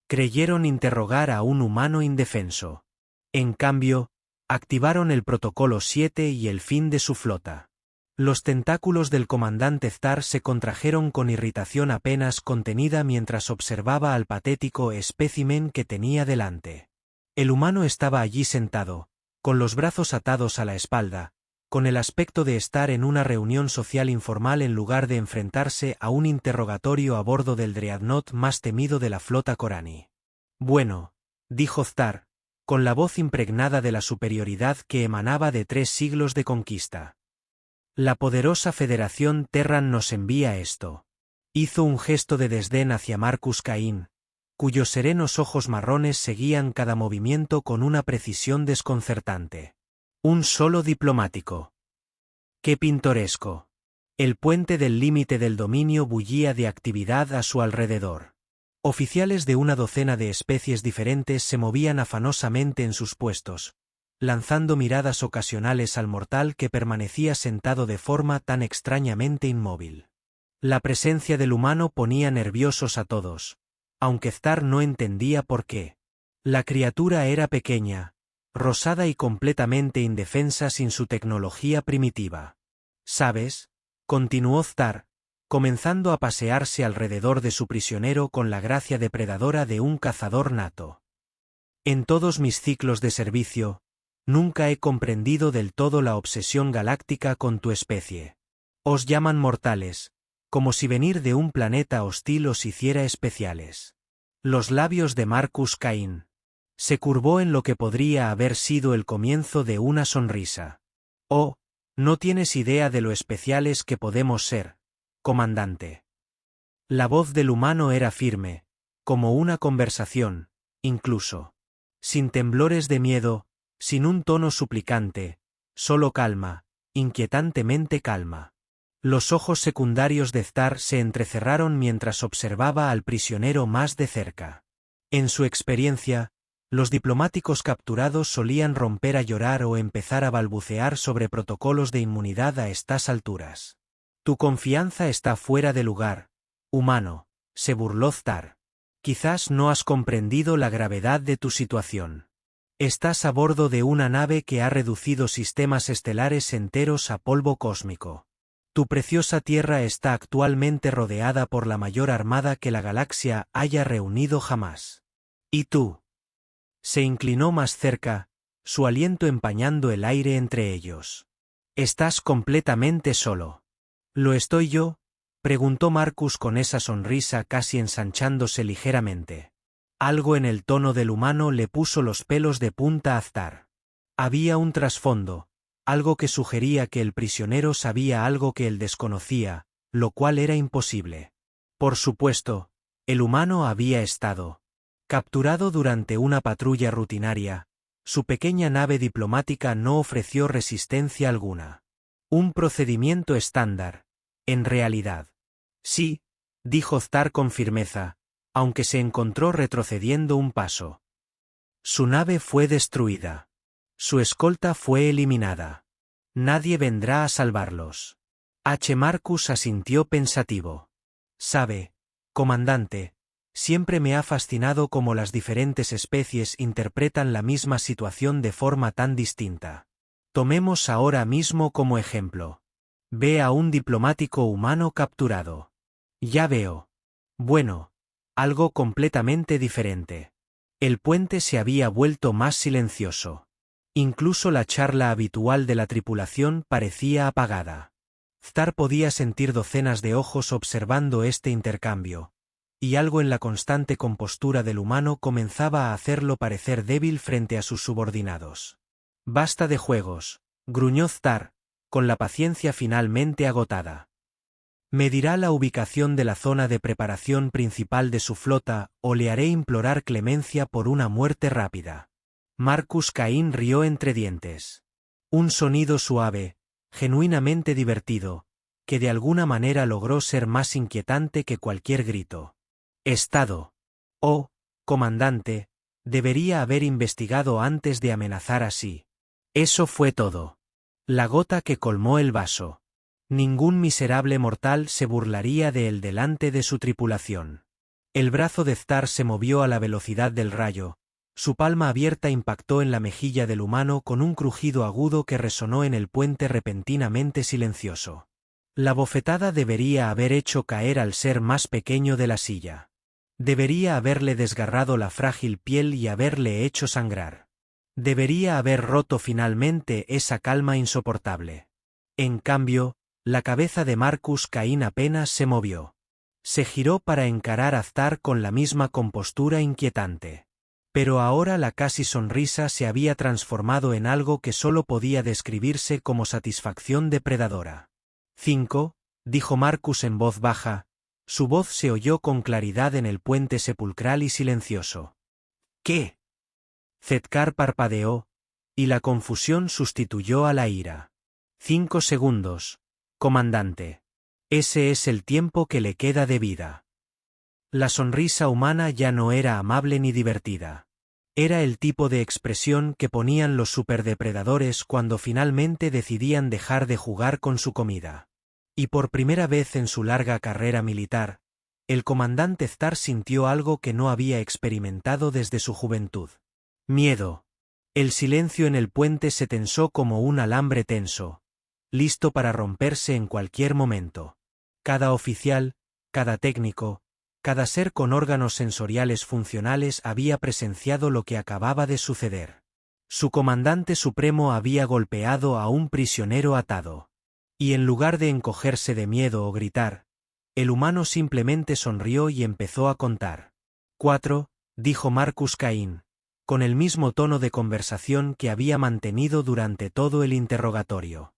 Creyeron interrogar a un humano indefenso. En cambio, activaron el Protocolo 7 y el fin de su flota. Los tentáculos del comandante Ztar se contrajeron con irritación apenas contenida mientras observaba al patético espécimen que tenía delante. El humano estaba allí sentado, con los brazos atados a la espalda, con el aspecto de estar en una reunión social informal en lugar de enfrentarse a un interrogatorio a bordo del dreadnought más temido de la flota Corani. Bueno, dijo Ztar, con la voz impregnada de la superioridad que emanaba de 3 siglos de conquista. La poderosa Federación Terran nos envía esto. Hizo un gesto de desdén hacia Marcus Cain, cuyos serenos ojos marrones seguían cada movimiento con una precisión desconcertante. Un solo diplomático. ¡Qué pintoresco! El puente del límite del dominio bullía de actividad a su alrededor. Oficiales de una docena de especies diferentes se movían afanosamente en sus puestos, lanzando miradas ocasionales al mortal que permanecía sentado de forma tan extrañamente inmóvil. La presencia del humano ponía nerviosos a todos, aunque Ztar no entendía por qué. La criatura era pequeña, rosada y completamente indefensa sin su tecnología primitiva. ¿Sabes?, continuó Ztar, comenzando a pasearse alrededor de su prisionero con la gracia depredadora de un cazador nato. En todos mis ciclos de servicio, nunca he comprendido del todo la obsesión galáctica con tu especie. Os llaman mortales, como si venir de un planeta hostil os hiciera especiales. Los labios de Marcus Cain se curvó en lo que podría haber sido el comienzo de una sonrisa. Oh, no tienes idea de lo especiales que podemos ser, comandante. La voz del humano era firme, como una conversación, incluso. Sin temblores de miedo, sin un tono suplicante, solo calma, inquietantemente calma. Los ojos secundarios de Ztar se entrecerraron mientras observaba al prisionero más de cerca. En su experiencia, los diplomáticos capturados solían romper a llorar o empezar a balbucear sobre protocolos de inmunidad a estas alturas. Tu confianza está fuera de lugar, humano, se burló Ztar. Quizás no has comprendido la gravedad de tu situación. Estás a bordo de una nave que ha reducido sistemas estelares enteros a polvo cósmico. Tu preciosa Tierra está actualmente rodeada por la mayor armada que la galaxia haya reunido jamás. ¿Y tú? Se inclinó más cerca, su aliento empañando el aire entre ellos. Estás completamente solo. ¿Lo estoy yo?, preguntó Marcus con esa sonrisa casi ensanchándose ligeramente. Algo en el tono del humano le puso los pelos de punta a Ztar. Había un trasfondo, algo que sugería que el prisionero sabía algo que él desconocía, lo cual era imposible. Por supuesto, el humano había estado capturado durante una patrulla rutinaria. Su pequeña nave diplomática no ofreció resistencia alguna. Un procedimiento estándar, en realidad. Sí, dijo Ztar con firmeza, aunque se encontró retrocediendo un paso. Su nave fue destruida. Su escolta fue eliminada. Nadie vendrá a salvarlos. H. Marcus asintió pensativo. Sabe, comandante, siempre me ha fascinado cómo las diferentes especies interpretan la misma situación de forma tan distinta. Tomemos ahora mismo como ejemplo. Ve a un diplomático humano capturado. Ya veo. Bueno, algo completamente diferente. El puente se había vuelto más silencioso. Incluso la charla habitual de la tripulación parecía apagada. Ztar podía sentir docenas de ojos observando este intercambio, y algo en la constante compostura del humano comenzaba a hacerlo parecer débil frente a sus subordinados. Basta de juegos, gruñó Ztar, con la paciencia finalmente agotada. Me dirá la ubicación de la zona de preparación principal de su flota o le haré implorar clemencia por una muerte rápida. Marcus Cain rió entre dientes. Un sonido suave, genuinamente divertido, que de alguna manera logró ser más inquietante que cualquier grito. Estado. Oh, comandante, debería haber investigado antes de amenazar así. Eso fue todo. La gota que colmó el vaso. Ningún miserable mortal se burlaría de él delante de su tripulación. El brazo de Zdar se movió a la velocidad del rayo. Su palma abierta impactó en la mejilla del humano con un crujido agudo que resonó en el puente repentinamente silencioso. La bofetada debería haber hecho caer al ser más pequeño de la silla. Debería haberle desgarrado la frágil piel y haberle hecho sangrar. Debería haber roto finalmente esa calma insoportable. En cambio, la cabeza de Marcus Cain apenas se movió. Se giró para encarar a Zdar con la misma compostura inquietante. Pero ahora la casi sonrisa se había transformado en algo que solo podía describirse como satisfacción depredadora. 5, dijo Marcus en voz baja. Su voz se oyó con claridad en el puente sepulcral y silencioso. ¿Qué? Zetkar parpadeó, y la confusión sustituyó a la ira. 5 segundos, comandante. Ese es el tiempo que le queda de vida. La sonrisa humana ya no era amable ni divertida. Era el tipo de expresión que ponían los superdepredadores cuando finalmente decidían dejar de jugar con su comida. Y por primera vez en su larga carrera militar, el comandante Zdar sintió algo que no había experimentado desde su juventud. Miedo. El silencio en el puente se tensó como un alambre tenso, listo para romperse en cualquier momento. Cada oficial, cada técnico, cada ser con órganos sensoriales funcionales había presenciado lo que acababa de suceder. Su comandante supremo había golpeado a un prisionero atado. Y en lugar de encogerse de miedo o gritar, el humano simplemente sonrió y empezó a contar. 4, dijo Marcus Cain, con el mismo tono de conversación que había mantenido durante todo el interrogatorio.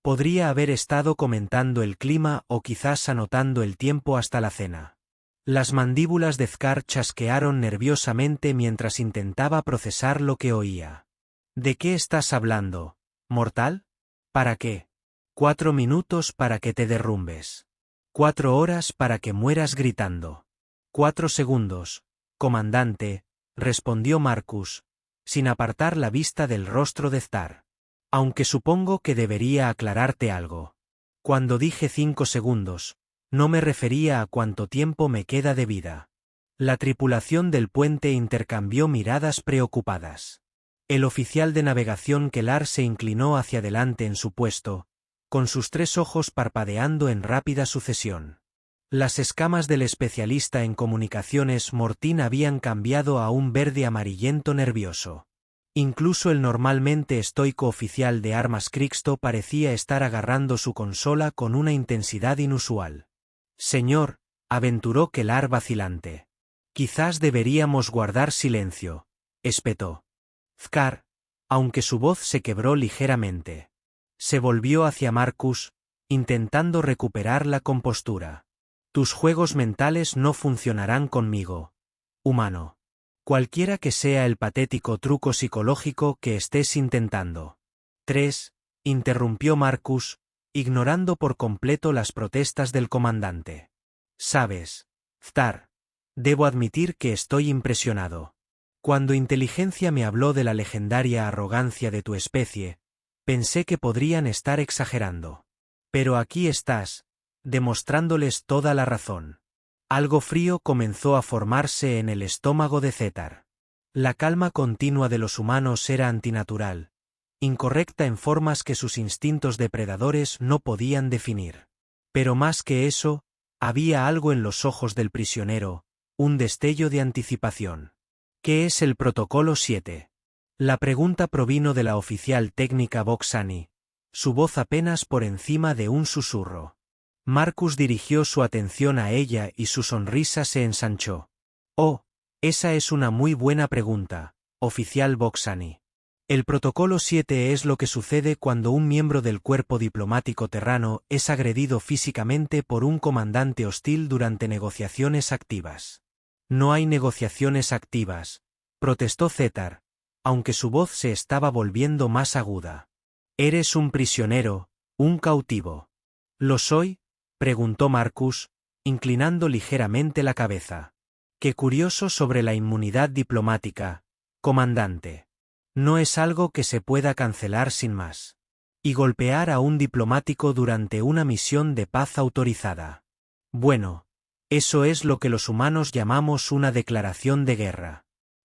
Podría haber estado comentando el clima o quizás anotando el tiempo hasta la cena. Las mandíbulas de Zdar chasquearon nerviosamente mientras intentaba procesar lo que oía. ¿De qué estás hablando, mortal? ¿Para qué? 4 minutos para que te derrumbes. 4 horas para que mueras gritando. 4 segundos, comandante, respondió Marcus, sin apartar la vista del rostro de Zdar. Aunque supongo que debería aclararte algo. Cuando dije 5 segundos, no me refería a cuánto tiempo me queda de vida. La tripulación del puente intercambió miradas preocupadas. El oficial de navegación Kelar se inclinó hacia adelante en su puesto, con sus 3 ojos parpadeando en rápida sucesión. Las escamas del especialista en comunicaciones Mortín habían cambiado a un verde amarillento nervioso. Incluso el normalmente estoico oficial de armas Krixto parecía estar agarrando su consola con una intensidad inusual. Señor, aventuró Kelar vacilante. Quizás deberíamos guardar silencio, espetó. Zdar, aunque su voz se quebró ligeramente. Se volvió hacia Marcus, intentando recuperar la compostura. Tus juegos mentales no funcionarán conmigo, humano. Cualquiera que sea el patético truco psicológico que estés intentando. 3, interrumpió Marcus, ignorando por completo las protestas del comandante. Sabes, Zdar, debo admitir que estoy impresionado. Cuando Inteligencia me habló de la legendaria arrogancia de tu especie, pensé que podrían estar exagerando. Pero aquí estás, demostrándoles toda la razón. Algo frío comenzó a formarse en el estómago de Zetar. La calma continua de los humanos era antinatural, incorrecta en formas que sus instintos depredadores no podían definir. Pero más que eso, había algo en los ojos del prisionero, un destello de anticipación. ¿Qué es el Protocolo 7? La pregunta provino de la oficial técnica Boxani, su voz apenas por encima de un susurro. Marcus dirigió su atención a ella y su sonrisa se ensanchó. Oh, esa es una muy buena pregunta, oficial Boxani. El Protocolo 7 es lo que sucede cuando un miembro del cuerpo diplomático terrano es agredido físicamente por un comandante hostil durante negociaciones activas. No hay negociaciones activas, protestó Zetar, aunque su voz se estaba volviendo más aguda. Eres un prisionero, un cautivo. ¿Lo soy? Preguntó Marcus, inclinando ligeramente la cabeza. Qué curioso sobre la inmunidad diplomática, comandante. No es algo que se pueda cancelar sin más. Y golpear a un diplomático durante una misión de paz autorizada. Bueno, Eso es lo que los humanos llamamos una declaración de guerra.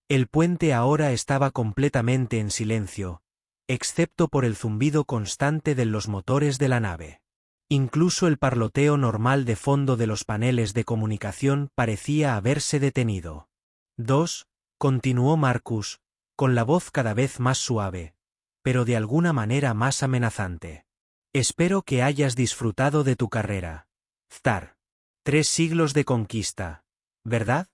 El puente ahora estaba completamente en silencio, excepto por el zumbido constante de los motores de la nave. Incluso el parloteo normal de fondo de los paneles de comunicación parecía haberse detenido. 2. Continuó Marcus, con la voz cada vez más suave, pero de alguna manera más amenazante. Espero que hayas disfrutado de tu carrera, Thar. 3 siglos de conquista, ¿verdad?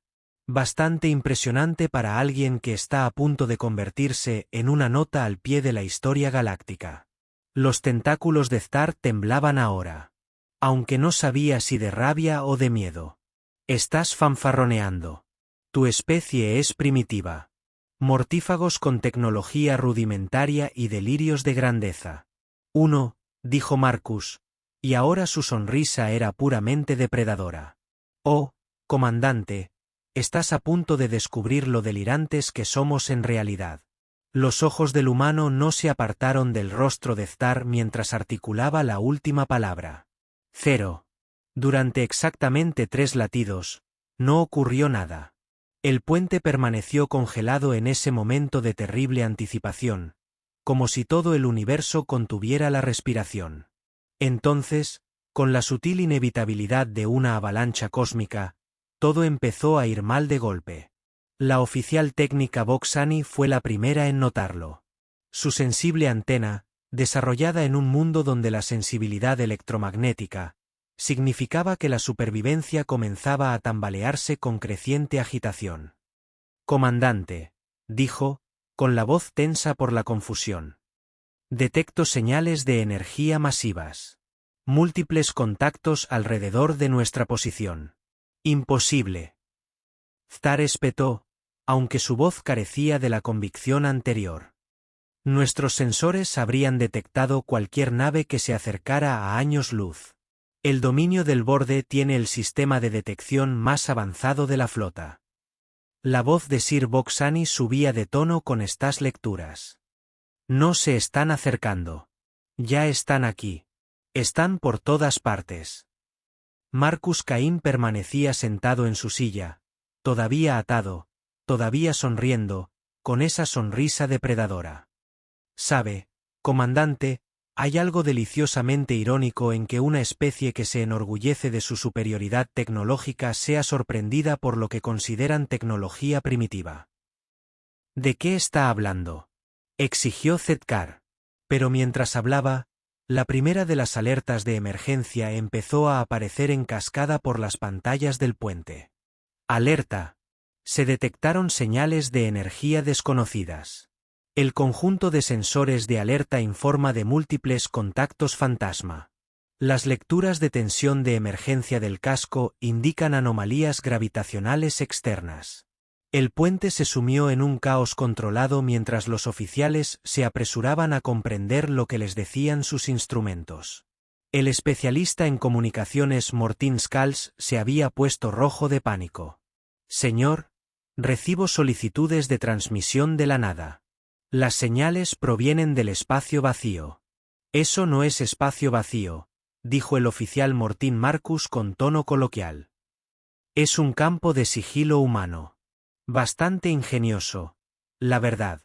Bastante impresionante para alguien que está a punto de convertirse en una nota al pie de la historia galáctica. Los tentáculos de Thar temblaban ahora. Aunque no sabía si de rabia o de miedo. Estás fanfarroneando. Tu especie es primitiva. Mortífagos con tecnología rudimentaria y delirios de grandeza. 1, dijo Marcus, y ahora su sonrisa era puramente depredadora. Oh, comandante, estás a punto de descubrir lo delirantes que somos en realidad. Los ojos del humano no se apartaron del rostro de Thar mientras articulaba la última palabra. 0. Durante exactamente 3 latidos, no ocurrió nada. El puente permaneció congelado en ese momento de terrible anticipación, como si todo el universo contuviera la respiración. Entonces, con la sutil inevitabilidad de una avalancha cósmica, todo empezó a ir mal de golpe. La oficial técnica Boxani fue la primera en notarlo. Su sensible antena, desarrollada en un mundo donde la sensibilidad electromagnética, significaba que la supervivencia comenzaba a tambalearse con creciente agitación. Comandante, dijo, con la voz tensa por la confusión. Detecto señales de energía masivas. Múltiples contactos alrededor de nuestra posición. Imposible. Thar espetó, aunque su voz carecía de la convicción anterior. Nuestros sensores habrían detectado cualquier nave que se acercara a años luz. El dominio del borde tiene el sistema de detección más avanzado de la flota. La voz de Sir Boxani subía de tono con estas lecturas. No se están acercando. Ya están aquí. Están por todas partes. Marcus Cain permanecía sentado en su silla, todavía atado, todavía sonriendo, con esa sonrisa depredadora. Sabe, comandante, hay algo deliciosamente irónico en que una especie que se enorgullece de su superioridad tecnológica sea sorprendida por lo que consideran tecnología primitiva. ¿De qué está hablando?, exigió Zetkar. Pero mientras hablaba, la primera de las alertas de emergencia empezó a aparecer en cascada por las pantallas del puente. Alerta. Se detectaron señales de energía desconocidas. El conjunto de sensores de alerta informa de múltiples contactos fantasma. Las lecturas de tensión de emergencia del casco indican anomalías gravitacionales externas. El puente se sumió en un caos controlado mientras los oficiales se apresuraban a comprender lo que les decían sus instrumentos. El especialista en comunicaciones Mortin Scals se había puesto rojo de pánico. Señor, recibo solicitudes de transmisión de la nada. Las señales provienen del espacio vacío. Eso no es espacio vacío, dijo el oficial Mortin Marcus con tono coloquial. Es un campo de sigilo humano. Bastante ingenioso, la verdad.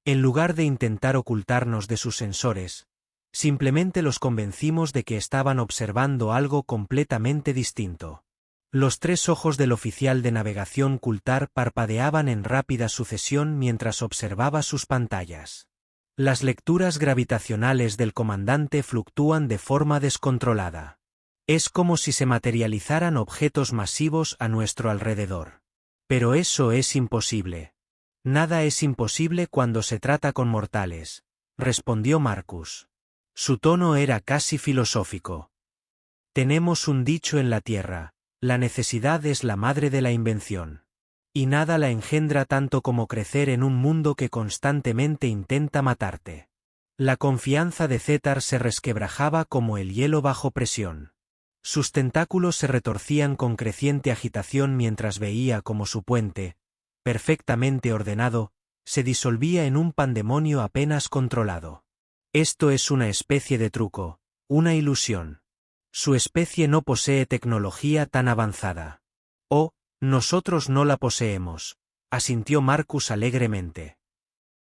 En lugar de intentar ocultarnos de sus sensores, simplemente los convencimos de que estaban observando algo completamente distinto. Los 3 ojos del oficial de navegación Kultar parpadeaban en rápida sucesión mientras observaba sus pantallas. Las lecturas gravitacionales del comandante fluctúan de forma descontrolada. Es como si se materializaran objetos masivos a nuestro alrededor. Pero eso es imposible. Nada es imposible cuando se trata con mortales, respondió Marcus. Su tono era casi filosófico. Tenemos un dicho en la Tierra: la necesidad es la madre de la invención. Y nada la engendra tanto como crecer en un mundo que constantemente intenta matarte. La confianza de Zetar se resquebrajaba como el hielo bajo presión. Sus tentáculos se retorcían con creciente agitación mientras veía cómo su puente, perfectamente ordenado, se disolvía en un pandemonio apenas controlado. Esto es una especie de truco, una ilusión. Su especie no posee tecnología tan avanzada. Oh, nosotros no la poseemos, asintió Marcus alegremente.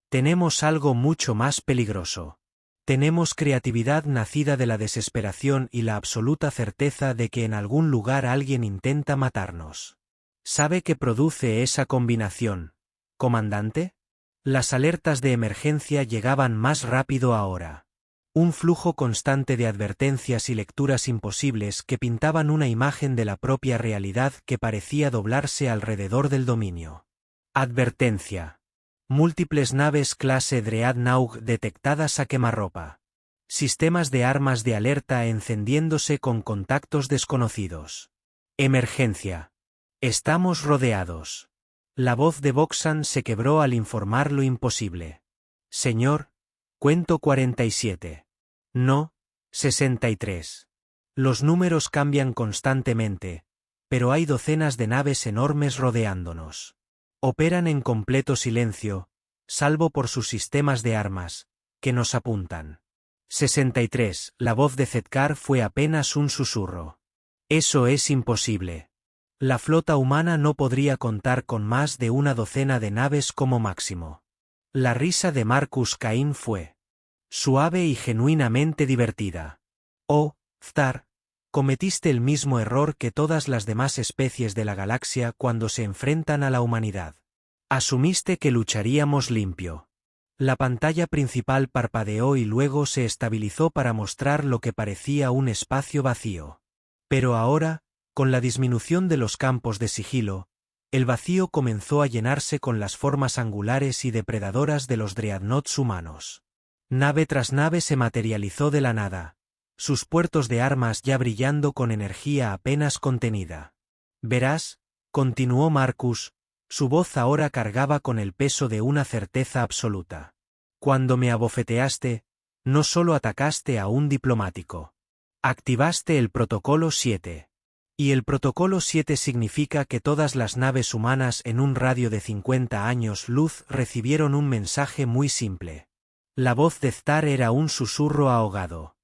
Tenemos algo mucho más peligroso. Tenemos creatividad nacida de la desesperación y la absoluta certeza de que en algún lugar alguien intenta matarnos. ¿Sabe qué produce esa combinación, comandante? Las alertas de emergencia llegaban más rápido ahora. Un flujo constante de advertencias y lecturas imposibles que pintaban una imagen de la propia realidad que parecía doblarse alrededor del dominio. Advertencia. Múltiples naves clase Dreadnought detectadas a quemarropa. Sistemas de armas de alerta encendiéndose con contactos desconocidos. Emergencia. Estamos rodeados. La voz de Boxan se quebró al informar lo imposible. Señor, cuento 47. No, 63. Los números cambian constantemente, pero hay docenas de naves enormes rodeándonos. Operan en completo silencio, salvo por sus sistemas de armas, que nos apuntan. 63. La voz de Zedkar fue apenas un susurro. Eso es imposible. La flota humana no podría contar con más de una docena de naves como máximo. La risa de Marcus Cain fue suave y genuinamente divertida. Oh, Thar, cometiste el mismo error que todas las demás especies de la galaxia cuando se enfrentan a la humanidad. Asumiste que lucharíamos limpio. La pantalla principal parpadeó y luego se estabilizó para mostrar lo que parecía un espacio vacío. Pero ahora, con la disminución de los campos de sigilo, el vacío comenzó a llenarse con las formas angulares y depredadoras de los dreadnoughts humanos. Nave tras nave se materializó de la nada, sus puertos de armas ya brillando con energía apenas contenida. Verás, continuó Marcus, su voz ahora cargaba con el peso de una certeza absoluta. Cuando me abofeteaste, no solo atacaste a un diplomático. Activaste el Protocolo 7. Y el Protocolo 7 significa que todas las naves humanas en un radio de 50 años luz recibieron un mensaje muy simple. La voz de Thar era un susurro ahogado.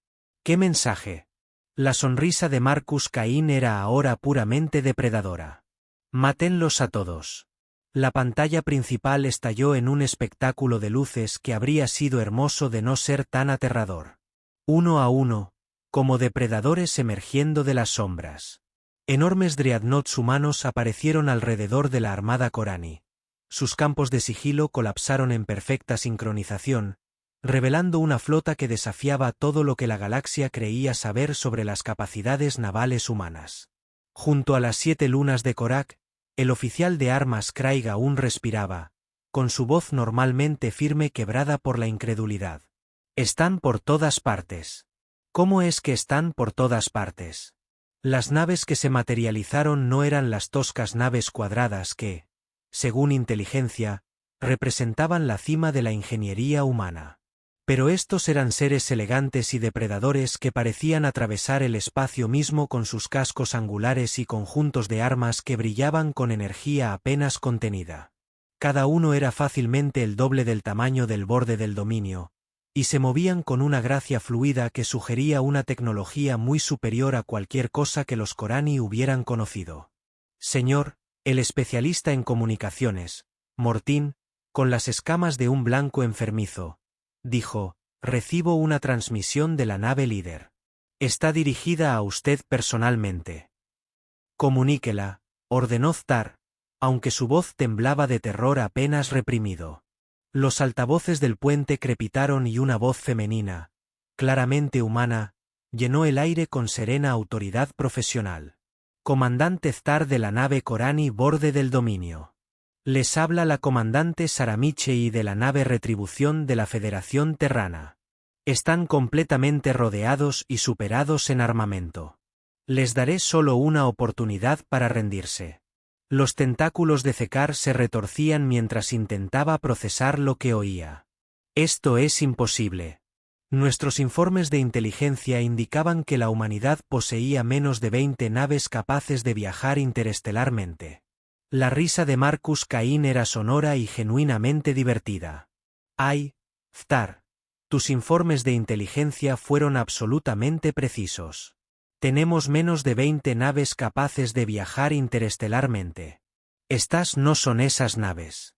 ¿Qué mensaje? La sonrisa de Marcus Cain era ahora puramente depredadora. Mátenlos a todos. La pantalla principal estalló en un espectáculo de luces que habría sido hermoso de no ser tan aterrador. Uno a uno, como depredadores emergiendo de las sombras. Enormes dreadnoughts humanos aparecieron alrededor de la armada Corani. Sus campos de sigilo colapsaron en perfecta sincronización, revelando una flota que desafiaba todo lo que la galaxia creía saber sobre las capacidades navales humanas. Junto a las 7 lunas de Korak, el oficial de armas Craig aún respiraba, con su voz normalmente firme quebrada por la incredulidad. Están por todas partes. ¿Cómo es que están por todas partes? Las naves que se materializaron no eran las toscas naves cuadradas que, según inteligencia, representaban la cima de la ingeniería humana. Pero estos eran seres elegantes y depredadores que parecían atravesar el espacio mismo con sus cascos angulares y conjuntos de armas que brillaban con energía apenas contenida. Cada uno era fácilmente el doble del tamaño del borde del dominio, y se movían con una gracia fluida que sugería una tecnología muy superior a cualquier cosa que los Corani hubieran conocido. Señor, el especialista en comunicaciones, Mortín, con las escamas de un blanco enfermizo, dijo, recibo una transmisión de la nave líder. Está dirigida a usted personalmente. Comuníquela, ordenó Thar, aunque su voz temblaba de terror apenas reprimido. Los altavoces del puente crepitaron y una voz femenina, claramente humana, llenó el aire con serena autoridad profesional. Comandante Thar de la nave Corani borde del dominio. Les habla la comandante Saramichei de la nave Retribución de la Federación Terrana. Están completamente rodeados y superados en armamento. Les daré solo una oportunidad para rendirse. Los tentáculos de Zedkar se retorcían mientras intentaba procesar lo que oía. Esto es imposible. Nuestros informes de inteligencia indicaban que la humanidad poseía menos de 20 naves capaces de viajar interestelarmente. La risa de Marcus Cain era sonora y genuinamente divertida. Ay, Thar, tus informes de inteligencia fueron absolutamente precisos. Tenemos menos de 20 naves capaces de viajar interestelarmente. Estas no son esas naves.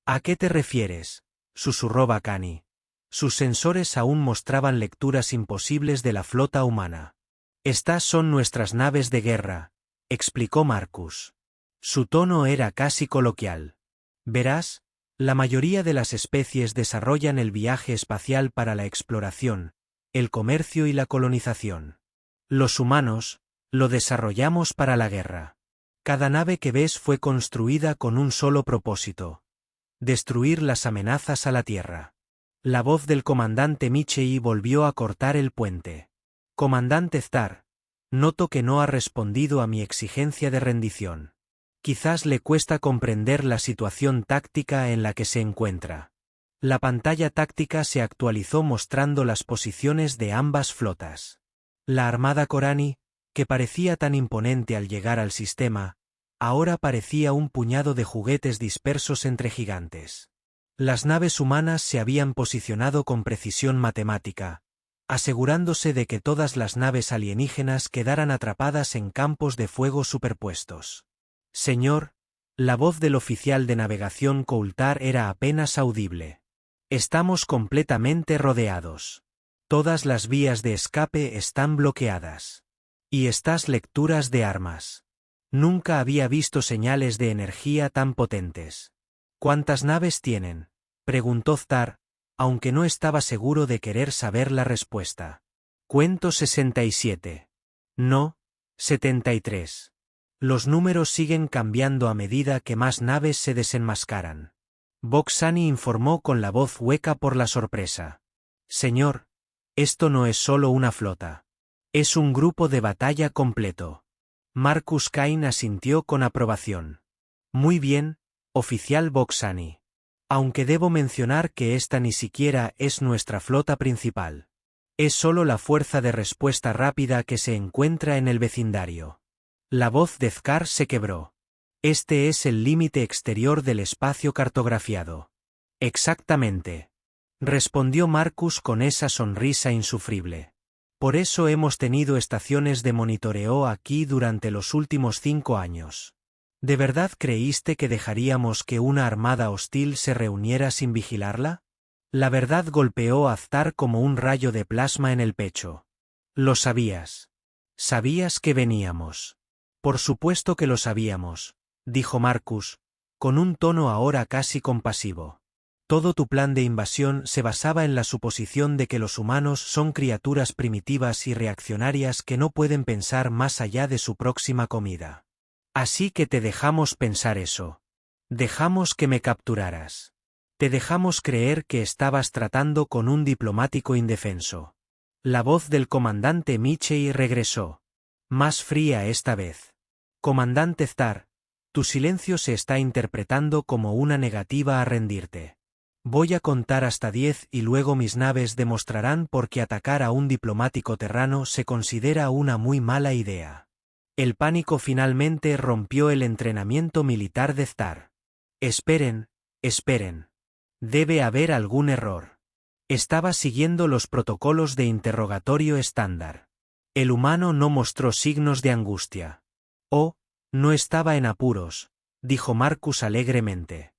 ¿A qué te refieres?, susurró Bacani. Sus sensores aún mostraban lecturas imposibles de la flota humana. Estas son nuestras naves de guerra, explicó Marcus. Su tono era casi coloquial. Verás, la mayoría de las especies desarrollan el viaje espacial para la exploración, el comercio y la colonización. Los humanos, lo desarrollamos para la guerra. Cada nave que ves fue construida con un solo propósito: destruir las amenazas a la Tierra. La voz del comandante Michei volvió a cortar el puente. Comandante Thar, noto que no ha respondido a mi exigencia de rendición. Quizás le cuesta comprender la situación táctica en la que se encuentra. La pantalla táctica se actualizó mostrando las posiciones de ambas flotas. La armada Corani, que parecía tan imponente al llegar al sistema, ahora parecía un puñado de juguetes dispersos entre gigantes. Las naves humanas se habían posicionado con precisión matemática, asegurándose de que todas las naves alienígenas quedaran atrapadas en campos de fuego superpuestos. Señor, la voz del oficial de navegación Coulthard era apenas audible. Estamos completamente rodeados. Todas las vías de escape están bloqueadas. Y estas lecturas de armas. Nunca había visto señales de energía tan potentes. ¿Cuántas naves tienen?, preguntó Thar, aunque no estaba seguro de querer saber la respuesta. Cuento 67. No, 73. Los números siguen cambiando a medida que más naves se desenmascaran. Boxani informó con la voz hueca por la sorpresa. Señor, esto no es solo una flota. Es un grupo de batalla completo. Marcus Kane asintió con aprobación. Muy bien, oficial Boxani. Aunque debo mencionar que esta ni siquiera es nuestra flota principal. Es solo la fuerza de respuesta rápida que se encuentra en el vecindario. La voz de Thar se quebró. Este es el límite exterior del espacio cartografiado. Exactamente. Respondió Marcus con esa sonrisa insufrible. Por eso hemos tenido estaciones de monitoreo aquí durante los últimos 5 años. ¿De verdad creíste que dejaríamos que una armada hostil se reuniera sin vigilarla? La verdad golpeó a Thar como un rayo de plasma en el pecho. Lo sabías. Sabías que veníamos. Por supuesto que lo sabíamos, dijo Marcus, con un tono ahora casi compasivo. Todo tu plan de invasión se basaba en la suposición de que los humanos son criaturas primitivas y reaccionarias que no pueden pensar más allá de su próxima comida. Así que te dejamos pensar eso. Dejamos que me capturaras. Te dejamos creer que estabas tratando con un diplomático indefenso. La voz del comandante Michei regresó. Más fría esta vez. Comandante Thar, tu silencio se está interpretando como una negativa a rendirte. Voy a contar hasta 10 y luego mis naves demostrarán por qué atacar a un diplomático terrano se considera una muy mala idea. El pánico finalmente rompió el entrenamiento militar de Thar. Esperen, esperen. Debe haber algún error. Estaba siguiendo los protocolos de interrogatorio estándar. El humano no mostró signos de angustia. Oh, no estaba en apuros, dijo Marcus alegremente.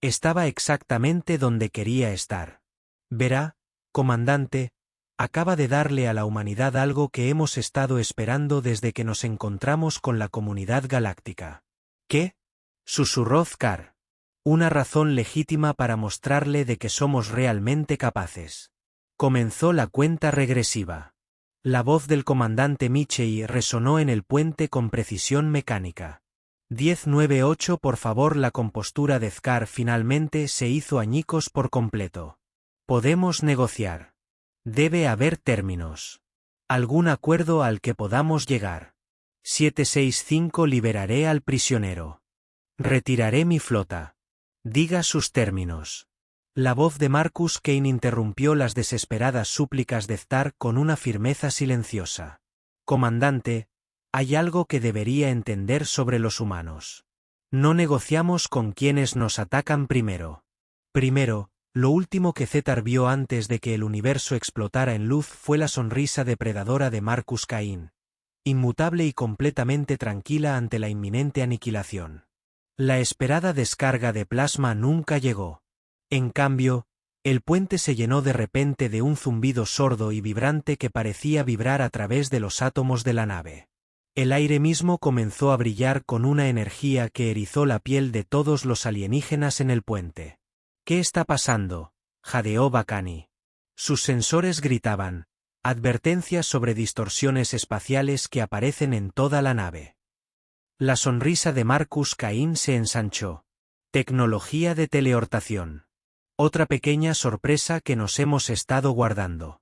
Estaba exactamente donde quería estar. Verá, comandante, acaba de darle a la humanidad algo que hemos estado esperando desde que nos encontramos con la comunidad galáctica. ¿Qué?, susurró Thar. Una razón legítima para mostrarle de que somos realmente capaces. Comenzó la cuenta regresiva. La voz del comandante Michei resonó en el puente con precisión mecánica. 10-9-8. Por favor. La compostura de Thar finalmente se hizo añicos por completo. Podemos negociar. Debe haber términos. Algún acuerdo al que podamos llegar. 765. Liberaré al prisionero. Retiraré mi flota. Diga sus términos. La voz de Marcus Kane interrumpió las desesperadas súplicas de Thar con una firmeza silenciosa. Comandante, hay algo que debería entender sobre los humanos. No negociamos con quienes nos atacan primero. Primero, lo último que Thar vio antes de que el universo explotara en luz fue la sonrisa depredadora de Marcus Kane. inmutable y completamente tranquila ante la inminente aniquilación. La esperada descarga de plasma nunca llegó. En cambio, el puente se llenó de repente de un zumbido sordo y vibrante que parecía vibrar a través de los átomos de la nave. El aire mismo comenzó a brillar con una energía que erizó la piel de todos los alienígenas en el puente. ¿Qué está pasando?, jadeó Bacani. Sus sensores gritaban, advertencias sobre distorsiones espaciales que aparecen en toda la nave. La sonrisa de Marcus Cain se ensanchó. Tecnología de teleortación. Otra pequeña sorpresa que nos hemos estado guardando.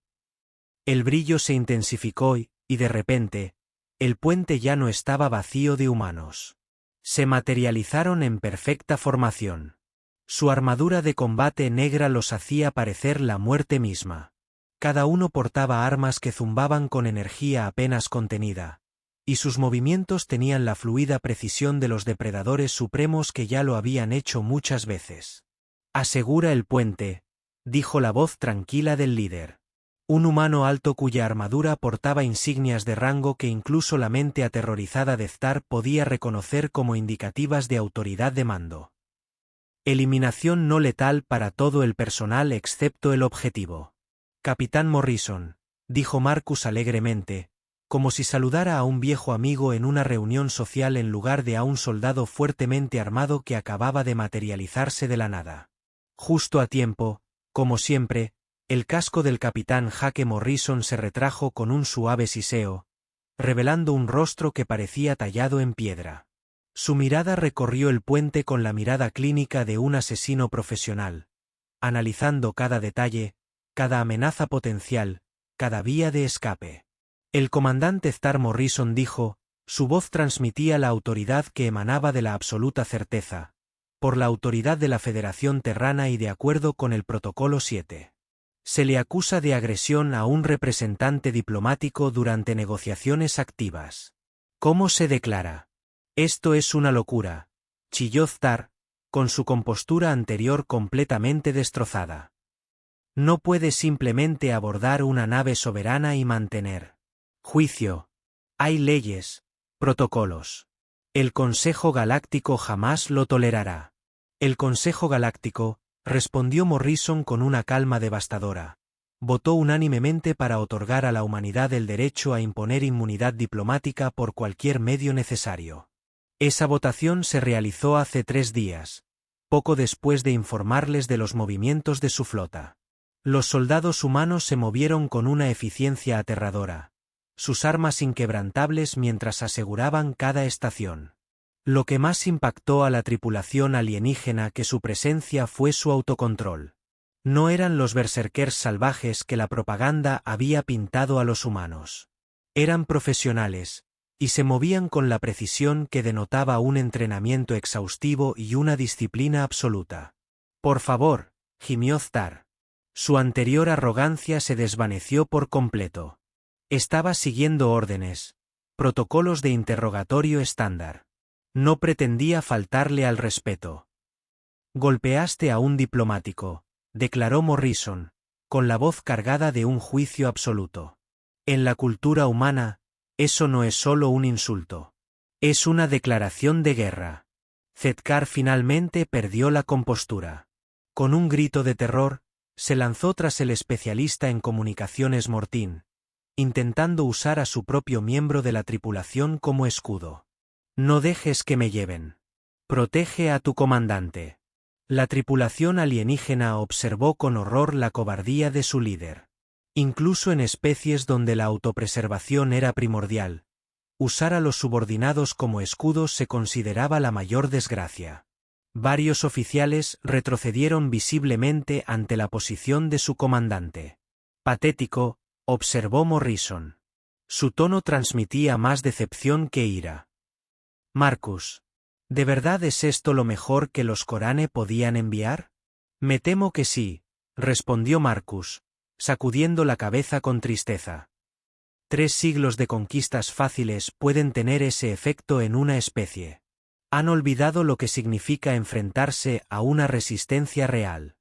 El brillo se intensificó y, de repente, el puente ya no estaba vacío de humanos. Se materializaron en perfecta formación. Su armadura de combate negra los hacía parecer la muerte misma. Cada uno portaba armas que zumbaban con energía apenas contenida, y sus movimientos tenían la fluida precisión de los depredadores supremos que ya lo habían hecho muchas veces. «Asegura el puente», dijo la voz tranquila del líder. Un humano alto cuya armadura portaba insignias de rango que incluso la mente aterrorizada de Star podía reconocer como indicativas de autoridad de mando. Eliminación no letal para todo el personal excepto el objetivo. Capitán Morrison, dijo Marcus alegremente, como si saludara a un viejo amigo en una reunión social en lugar de a un soldado fuertemente armado que acababa de materializarse de la nada. Justo a tiempo, como siempre, el casco del capitán Jake Morrison se retrajo con un suave siseo, revelando un rostro que parecía tallado en piedra. Su mirada recorrió el puente con la mirada clínica de un asesino profesional, analizando cada detalle, cada amenaza potencial, cada vía de escape. El comandante Star Morrison dijo, su voz transmitía la autoridad que emanaba de la absoluta certeza, por la autoridad de la Federación Terrana y de acuerdo con el Protocolo 7. Se le acusa de agresión a un representante diplomático durante negociaciones activas. ¿Cómo se declara? Esto es una locura, chilló Star, con su compostura anterior completamente destrozada. No puede simplemente abordar una nave soberana y mantener juicio. Hay leyes, protocolos. El Consejo Galáctico jamás lo tolerará. El Consejo Galáctico, respondió Morrison con una calma devastadora, votó unánimemente para otorgar a la humanidad el derecho a imponer inmunidad diplomática por cualquier medio necesario. Esa votación se realizó hace 3 días, poco después de informarles de los movimientos de su flota. Los soldados humanos se movieron con una eficiencia aterradora, sus armas inquebrantables mientras aseguraban cada estación. Lo que más impactó a la tripulación alienígena que su presencia fue su autocontrol. No eran los berserkers salvajes que la propaganda había pintado a los humanos. Eran profesionales, y se movían con la precisión que denotaba un entrenamiento exhaustivo y una disciplina absoluta. Por favor, gimió Star. Su anterior arrogancia se desvaneció por completo. Estaba siguiendo órdenes, protocolos de interrogatorio estándar. No pretendía faltarle al respeto. Golpeaste a un diplomático, declaró Morrison, con la voz cargada de un juicio absoluto. En la cultura humana, eso no es solo un insulto. Es una declaración de guerra. Zedkar finalmente perdió la compostura. Con un grito de terror, se lanzó tras el especialista en comunicaciones Mortín, intentando usar a su propio miembro de la tripulación como escudo. No dejes que me lleven. Protege a tu comandante. La tripulación alienígena observó con horror la cobardía de su líder. Incluso en especies donde la autopreservación era primordial, usar a los subordinados como escudos se consideraba la mayor desgracia. Varios oficiales retrocedieron visiblemente ante la posición de su comandante. Patético, observó Morrison. Su tono transmitía más decepción que ira. Marcus, ¿de verdad es esto lo mejor que los Corane podían enviar? Me temo que sí, respondió Marcus, sacudiendo la cabeza con tristeza. 3 siglos de conquistas fáciles pueden tener ese efecto en una especie. Han olvidado lo que significa enfrentarse a una resistencia real.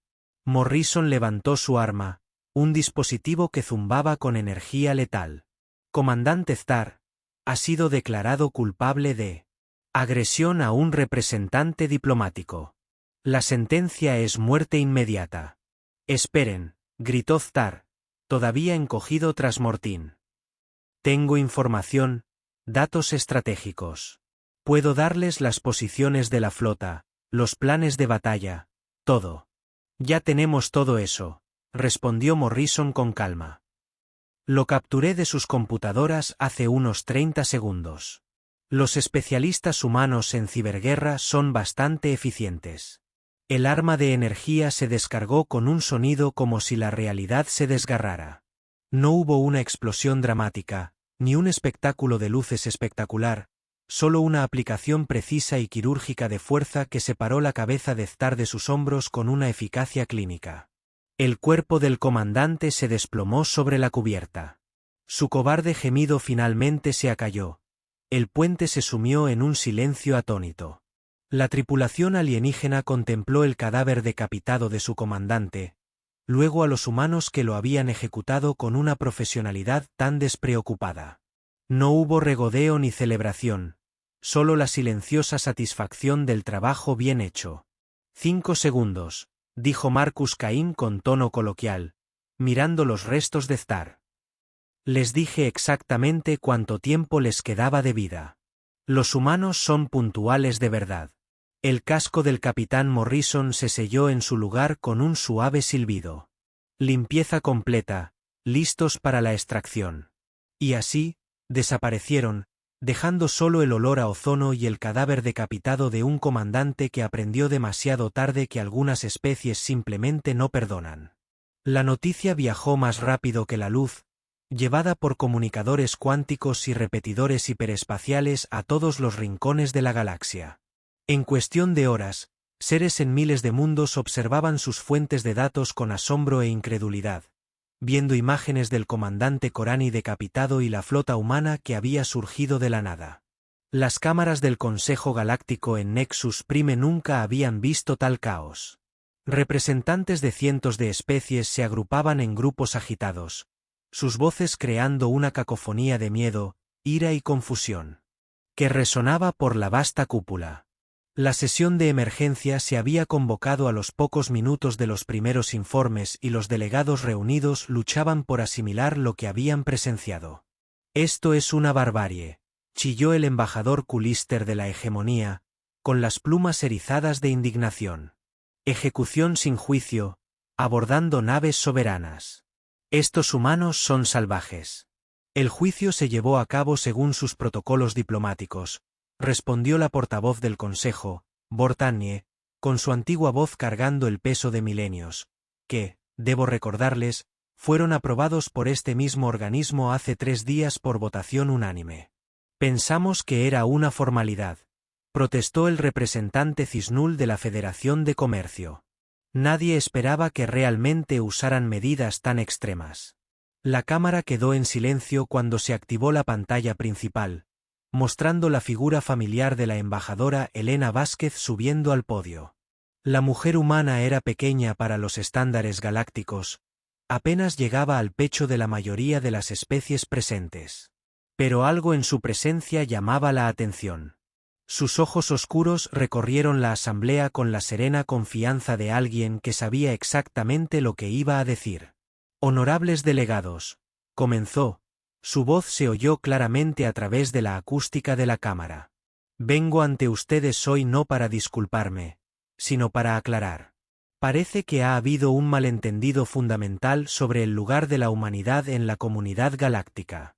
Morrison levantó su arma, un dispositivo que zumbaba con energía letal. Comandante Star, Ha sido declarado culpable de agresión a un representante diplomático. La sentencia es muerte inmediata. Esperen, gritó Thar, todavía encogido tras Mortín. Tengo información, datos estratégicos. Puedo darles las posiciones de la flota, los planes de batalla, todo. Ya tenemos todo eso, respondió Morrison con calma. Lo capturé de sus computadoras hace unos 30 segundos. Los especialistas humanos en ciberguerra son bastante eficientes. El arma de energía se descargó con un sonido como si la realidad se desgarrara. No hubo una explosión dramática, ni un espectáculo de luces espectacular, solo una aplicación precisa y quirúrgica de fuerza que separó la cabeza de Thar de sus hombros con una eficacia clínica. El cuerpo del comandante se desplomó sobre la cubierta. Su cobarde gemido finalmente se acalló. El puente se sumió en un silencio atónito. La tripulación alienígena contempló el cadáver decapitado de su comandante, luego a los humanos que lo habían ejecutado con una profesionalidad tan despreocupada. No hubo regodeo ni celebración, solo la silenciosa satisfacción del trabajo bien hecho. 5 segundos, dijo Marcus Cain con tono coloquial, mirando los restos de Thar. Les dije exactamente cuánto tiempo les quedaba de vida. Los humanos son puntuales de verdad. El casco del capitán Morrison se selló en su lugar con un suave silbido. Limpieza completa, listos para la extracción. Y así, desaparecieron, dejando solo el olor a ozono y el cadáver decapitado de un comandante que aprendió demasiado tarde que algunas especies simplemente no perdonan. La noticia viajó más rápido que la luz, llevada por comunicadores cuánticos y repetidores hiperespaciales a todos los rincones de la galaxia. En cuestión de horas, seres en miles de mundos observaban sus fuentes de datos con asombro e incredulidad, viendo imágenes del comandante Corani decapitado y la flota humana que había surgido de la nada. Las cámaras del Consejo Galáctico en Nexus Prime nunca habían visto tal caos. Representantes de cientos de especies se agrupaban en grupos agitados, sus voces creando una cacofonía de miedo, ira y confusión, que resonaba por la vasta cúpula. La sesión de emergencia se había convocado a los pocos minutos de los primeros informes y los delegados reunidos luchaban por asimilar lo que habían presenciado. Esto es una barbarie, chilló el embajador Culister de la hegemonía, con las plumas erizadas de indignación. Ejecución sin juicio, abordando naves soberanas. Estos humanos son salvajes. El juicio se llevó a cabo según sus protocolos diplomáticos, respondió la portavoz del Consejo, Bortanie, con su antigua voz cargando el peso de milenios, que, debo recordarles, fueron aprobados por este mismo organismo hace 3 días por votación unánime. Pensamos que era una formalidad, protestó el representante Cisnul de la Federación de Comercio. Nadie esperaba que realmente usaran medidas tan extremas. La cámara quedó en silencio cuando se activó la pantalla principal, mostrando la figura familiar de la embajadora Elena Vázquez subiendo al podio. La mujer humana era pequeña para los estándares galácticos, apenas llegaba al pecho de la mayoría de las especies presentes. Pero algo en su presencia llamaba la atención. Sus ojos oscuros recorrieron la asamblea con la serena confianza de alguien que sabía exactamente lo que iba a decir. Honorables delegados, comenzó. Su voz se oyó claramente a través de la acústica de la cámara. Vengo ante ustedes hoy no para disculparme, sino para aclarar. Parece que ha habido un malentendido fundamental sobre el lugar de la humanidad en la comunidad galáctica.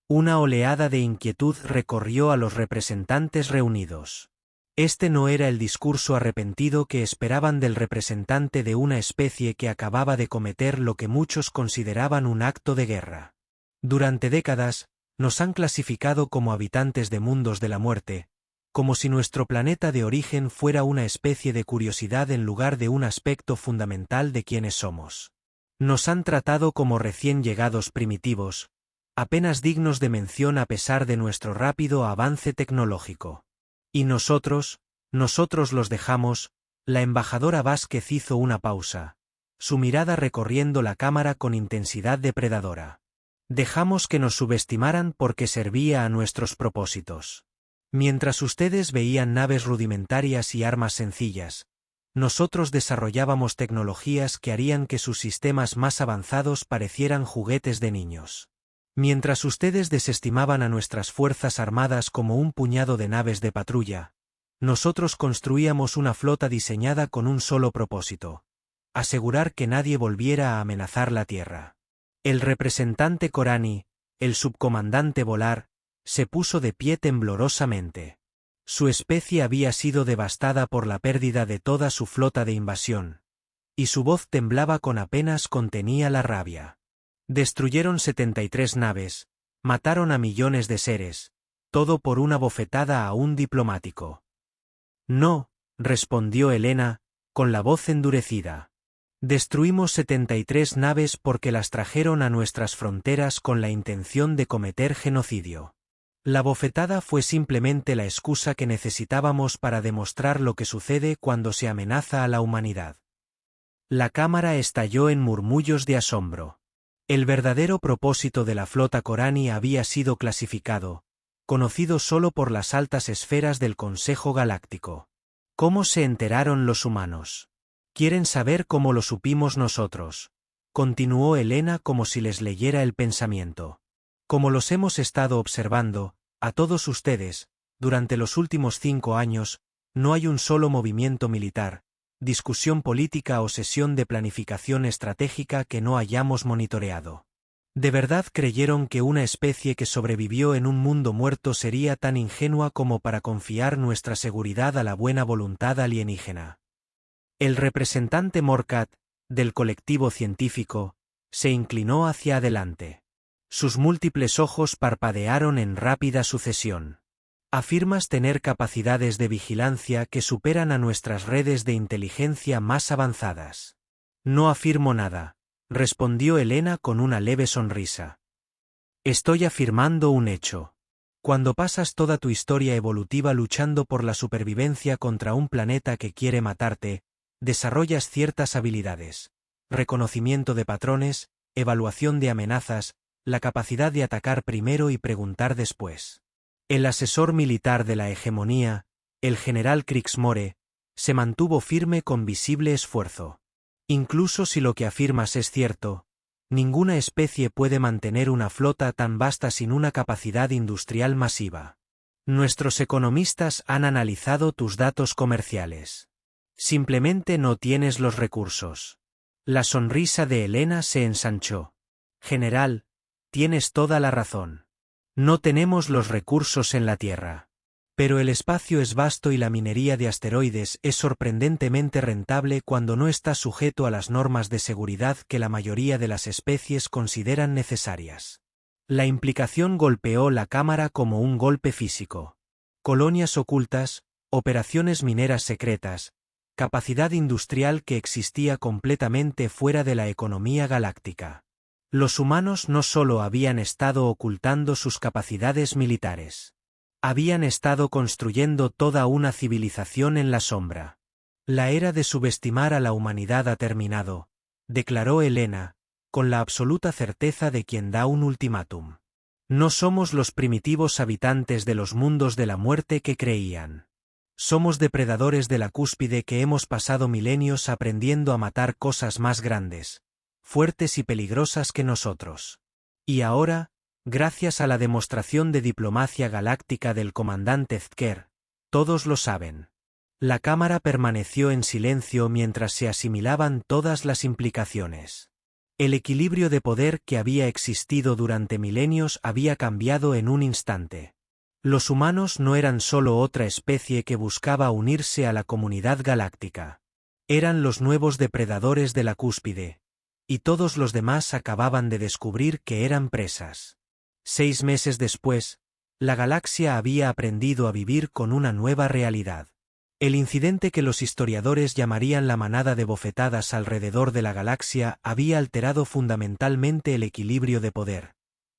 Una oleada de inquietud recorrió a los representantes reunidos. Este no era el discurso arrepentido que esperaban del representante de una especie que acababa de cometer lo que muchos consideraban un acto de guerra. Durante décadas, nos han clasificado como habitantes de mundos de la muerte, como si nuestro planeta de origen fuera una especie de curiosidad en lugar de un aspecto fundamental de quienes somos. Nos han tratado como recién llegados primitivos, apenas dignos de mención a pesar de nuestro rápido avance tecnológico. Y nosotros los dejamos. La embajadora Vázquez hizo una pausa, su mirada recorriendo la cámara con intensidad depredadora. Dejamos que nos subestimaran porque servía a nuestros propósitos. Mientras ustedes veían naves rudimentarias y armas sencillas, nosotros desarrollábamos tecnologías que harían que sus sistemas más avanzados parecieran juguetes de niños. Mientras ustedes desestimaban a nuestras fuerzas armadas como un puñado de naves de patrulla, nosotros construíamos una flota diseñada con un solo propósito: asegurar que nadie volviera a amenazar la Tierra. El representante Corani, el subcomandante Volar, se puso de pie temblorosamente. Su especie había sido devastada por la pérdida de toda su flota de invasión, y su voz temblaba con apenas contenía la rabia. Destruyeron 73 naves, mataron a millones de seres, todo por una bofetada a un diplomático. No, respondió Helena, con la voz endurecida. Destruimos 73 naves porque las trajeron a nuestras fronteras con la intención de cometer genocidio. La bofetada fue simplemente la excusa que necesitábamos para demostrar lo que sucede cuando se amenaza a la humanidad. La cámara estalló en murmullos de asombro. El verdadero propósito de la flota Corani había sido clasificado, conocido solo por las altas esferas del Consejo Galáctico. ¿Cómo se enteraron los humanos? ¿Quieren saber cómo lo supimos nosotros?, continuó Helena como si les leyera el pensamiento. Como los hemos estado observando, a todos ustedes, durante los últimos 5 años, no hay un solo movimiento militar, discusión política o sesión de planificación estratégica que no hayamos monitoreado. ¿De verdad creyeron que una especie que sobrevivió en un mundo muerto sería tan ingenua como para confiar nuestra seguridad a la buena voluntad alienígena? El representante Morcat, del colectivo científico, se inclinó hacia adelante. Sus múltiples ojos parpadearon en rápida sucesión. Afirmas tener capacidades de vigilancia que superan a nuestras redes de inteligencia más avanzadas. No afirmo nada, respondió Helena con una leve sonrisa. Estoy afirmando un hecho. Cuando pasas toda tu historia evolutiva luchando por la supervivencia contra un planeta que quiere matarte, desarrollas ciertas habilidades: reconocimiento de patrones, evaluación de amenazas, la capacidad de atacar primero y preguntar después. El asesor militar de la hegemonía, el general Kriegsmore, se mantuvo firme con visible esfuerzo. Incluso si lo que afirmas es cierto, ninguna especie puede mantener una flota tan vasta sin una capacidad industrial masiva. Nuestros economistas han analizado tus datos comerciales. Simplemente no tienes los recursos. La sonrisa de Helena se ensanchó. General, tienes toda la razón. No tenemos los recursos en la Tierra. Pero el espacio es vasto y la minería de asteroides es sorprendentemente rentable cuando no está sujeto a las normas de seguridad que la mayoría de las especies consideran necesarias. La implicación golpeó la cámara como un golpe físico. Colonias ocultas, operaciones mineras secretas, capacidad industrial que existía completamente fuera de la economía galáctica. Los humanos no solo habían estado ocultando sus capacidades militares. Habían estado construyendo toda una civilización en la sombra. La era de subestimar a la humanidad ha terminado, declaró Helena, con la absoluta certeza de quien da un ultimátum. No somos los primitivos habitantes de los mundos de la muerte que creían. Somos depredadores de la cúspide que hemos pasado milenios aprendiendo a matar cosas más grandes, fuertes y peligrosas que nosotros. Y ahora, gracias a la demostración de diplomacia galáctica del comandante Zker, todos lo saben. La cámara permaneció en silencio mientras se asimilaban todas las implicaciones. El equilibrio de poder que había existido durante milenios había cambiado en un instante. Los humanos no eran solo otra especie que buscaba unirse a la comunidad galáctica. Eran los nuevos depredadores de la cúspide, y todos los demás acababan de descubrir que eran presas. 6 meses después, la galaxia había aprendido a vivir con una nueva realidad. El incidente que los historiadores llamarían la manada de bofetadas alrededor de la galaxia había alterado fundamentalmente el equilibrio de poder,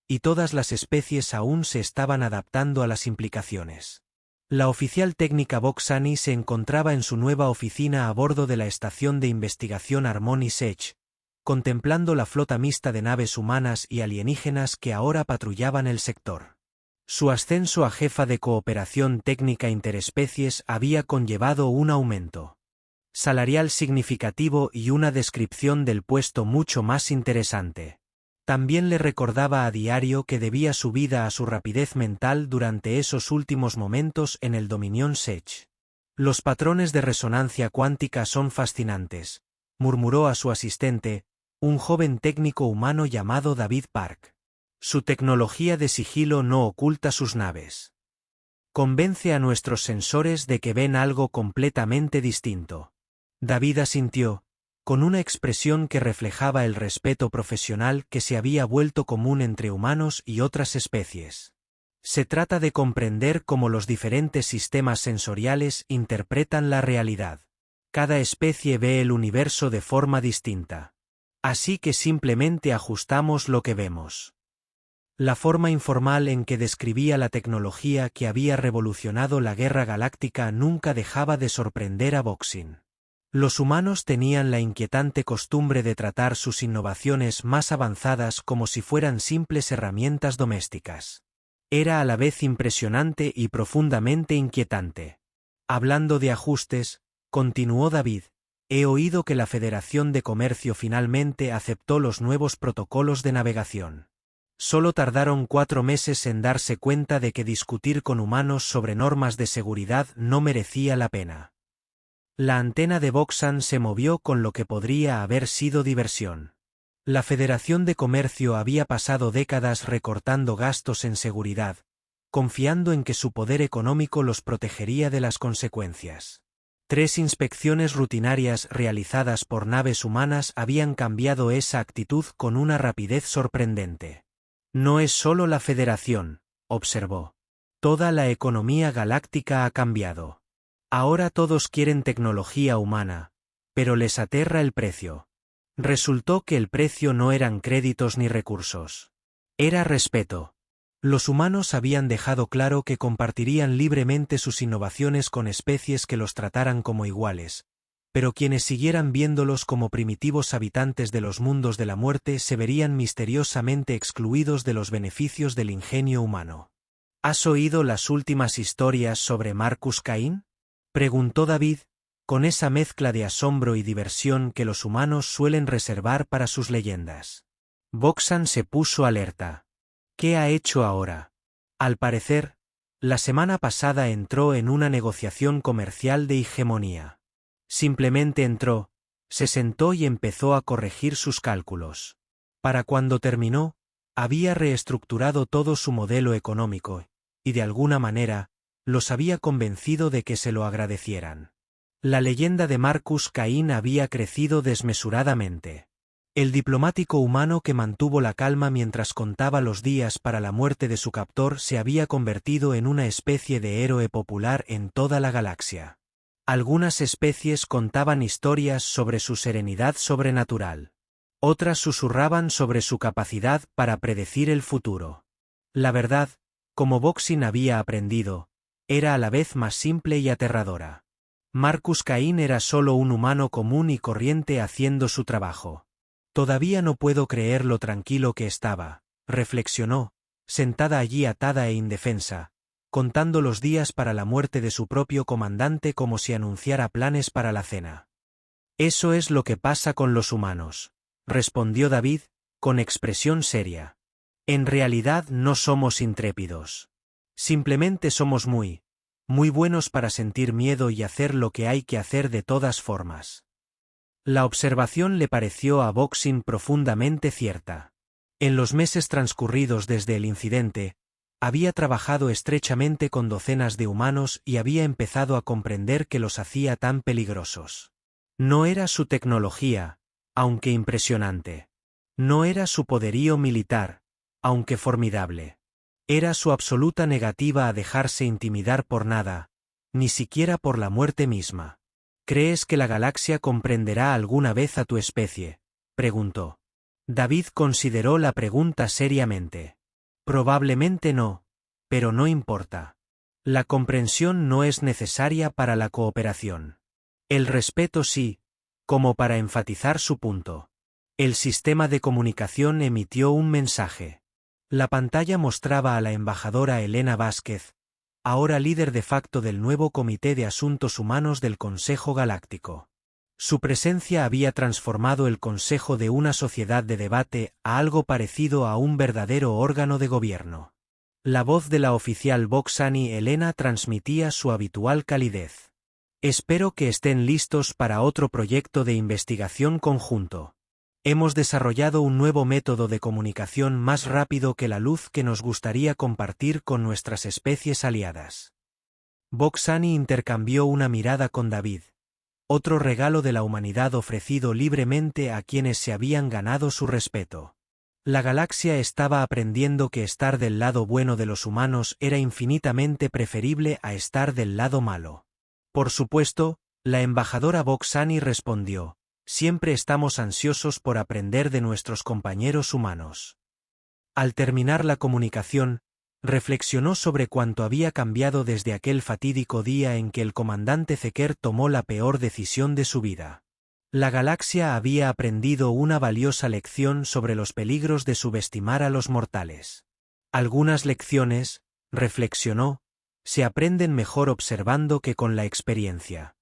y todas las especies aún se estaban adaptando a las implicaciones. La oficial técnica Boxani se encontraba en su nueva oficina a bordo de la estación de investigación Harmony Sech, contemplando la flota mixta de naves humanas y alienígenas que ahora patrullaban el sector. Su ascenso a jefa de cooperación técnica interespecies había conllevado un aumento salarial significativo y una descripción del puesto mucho más interesante. También le recordaba a diario que debía su vida a su rapidez mental durante esos últimos momentos en el Dominion Sech. Los patrones de resonancia cuántica son fascinantes, murmuró a su asistente, un joven técnico humano llamado David Park. Su tecnología de sigilo no oculta sus naves. Convence a nuestros sensores de que ven algo completamente distinto. David asintió, con una expresión que reflejaba el respeto profesional que se había vuelto común entre humanos y otras especies. Se trata de comprender cómo los diferentes sistemas sensoriales interpretan la realidad. Cada especie ve el universo de forma distinta. Así que simplemente ajustamos lo que vemos. La forma informal en que describía la tecnología que había revolucionado la guerra galáctica nunca dejaba de sorprender a Boxin. Los humanos tenían la inquietante costumbre de tratar sus innovaciones más avanzadas como si fueran simples herramientas domésticas. Era a la vez impresionante y profundamente inquietante. Hablando de ajustes, continuó David, he oído que la Federación de Comercio finalmente aceptó los nuevos protocolos de navegación. Solo tardaron 4 meses en darse cuenta de que discutir con humanos sobre normas de seguridad no merecía la pena. La antena de Boxan se movió con lo que podría haber sido diversión. La Federación de Comercio había pasado décadas recortando gastos en seguridad, confiando en que su poder económico los protegería de las consecuencias. 3 inspecciones rutinarias realizadas por naves humanas habían cambiado esa actitud con una rapidez sorprendente. No es solo la Federación, observó. Toda la economía galáctica ha cambiado. Ahora todos quieren tecnología humana, pero les aterra el precio. Resultó que el precio no eran créditos ni recursos. Era respeto. Los humanos habían dejado claro que compartirían libremente sus innovaciones con especies que los trataran como iguales, pero quienes siguieran viéndolos como primitivos habitantes de los mundos de la muerte se verían misteriosamente excluidos de los beneficios del ingenio humano. ¿Has oído las últimas historias sobre Marcus Cain? Preguntó David, con esa mezcla de asombro y diversión que los humanos suelen reservar para sus leyendas. Boxan se puso alerta. ¿Qué ha hecho ahora? Al parecer, la semana pasada entró en una negociación comercial de hegemonía. Simplemente entró, se sentó y empezó a corregir sus cálculos. Para cuando terminó, había reestructurado todo su modelo económico, y de alguna manera, los había convencido de que se lo agradecieran. La leyenda de Marcus Cain había crecido desmesuradamente. El diplomático humano que mantuvo la calma mientras contaba los días para la muerte de su captor se había convertido en una especie de héroe popular en toda la galaxia. Algunas especies contaban historias sobre su serenidad sobrenatural. Otras susurraban sobre su capacidad para predecir el futuro. La verdad, como Boxin había aprendido, era a la vez más simple y aterradora. Marcus Cain era solo un humano común y corriente haciendo su trabajo. Todavía no puedo creer lo tranquilo que estaba, reflexionó, sentada allí atada e indefensa, contando los días para la muerte de su propio comandante como si anunciara planes para la cena. Eso es lo que pasa con los humanos, respondió David, con expresión seria. En realidad no somos intrépidos. Simplemente somos muy buenos para sentir miedo y hacer lo que hay que hacer de todas formas. La observación le pareció a Boxin profundamente cierta. En los meses transcurridos desde el incidente, había trabajado estrechamente con docenas de humanos y había empezado a comprender que los hacía tan peligrosos. No era su tecnología, aunque impresionante. No era su poderío militar, aunque formidable. Era su absoluta negativa a dejarse intimidar por nada, ni siquiera por la muerte misma. ¿Crees que la galaxia comprenderá alguna vez a tu especie?, preguntó. David consideró la pregunta seriamente. Probablemente no, pero no importa. La comprensión no es necesaria para la cooperación. El respeto sí, como para enfatizar su punto. El sistema de comunicación emitió un mensaje. La pantalla mostraba a la embajadora Elena Vázquez, ahora líder de facto del nuevo Comité de Asuntos Humanos del Consejo Galáctico. Su presencia había transformado el Consejo de una sociedad de debate a algo parecido a un verdadero órgano de gobierno. La voz de la oficial Boxani Elena transmitía su habitual calidez. Espero que estén listos para otro proyecto de investigación conjunto. Hemos desarrollado un nuevo método de comunicación más rápido que la luz que nos gustaría compartir con nuestras especies aliadas. Boxani intercambió una mirada con David, otro regalo de la humanidad ofrecido libremente a quienes se habían ganado su respeto. La galaxia estaba aprendiendo que estar del lado bueno de los humanos era infinitamente preferible a estar del lado malo. Por supuesto, la embajadora Boxani respondió: siempre estamos ansiosos por aprender de nuestros compañeros humanos. Al terminar la comunicación, reflexionó sobre cuánto había cambiado desde aquel fatídico día en que el comandante Zeker tomó la peor decisión de su vida. La galaxia había aprendido una valiosa lección sobre los peligros de subestimar a los mortales. Algunas lecciones, reflexionó, se aprenden mejor observando que con la experiencia.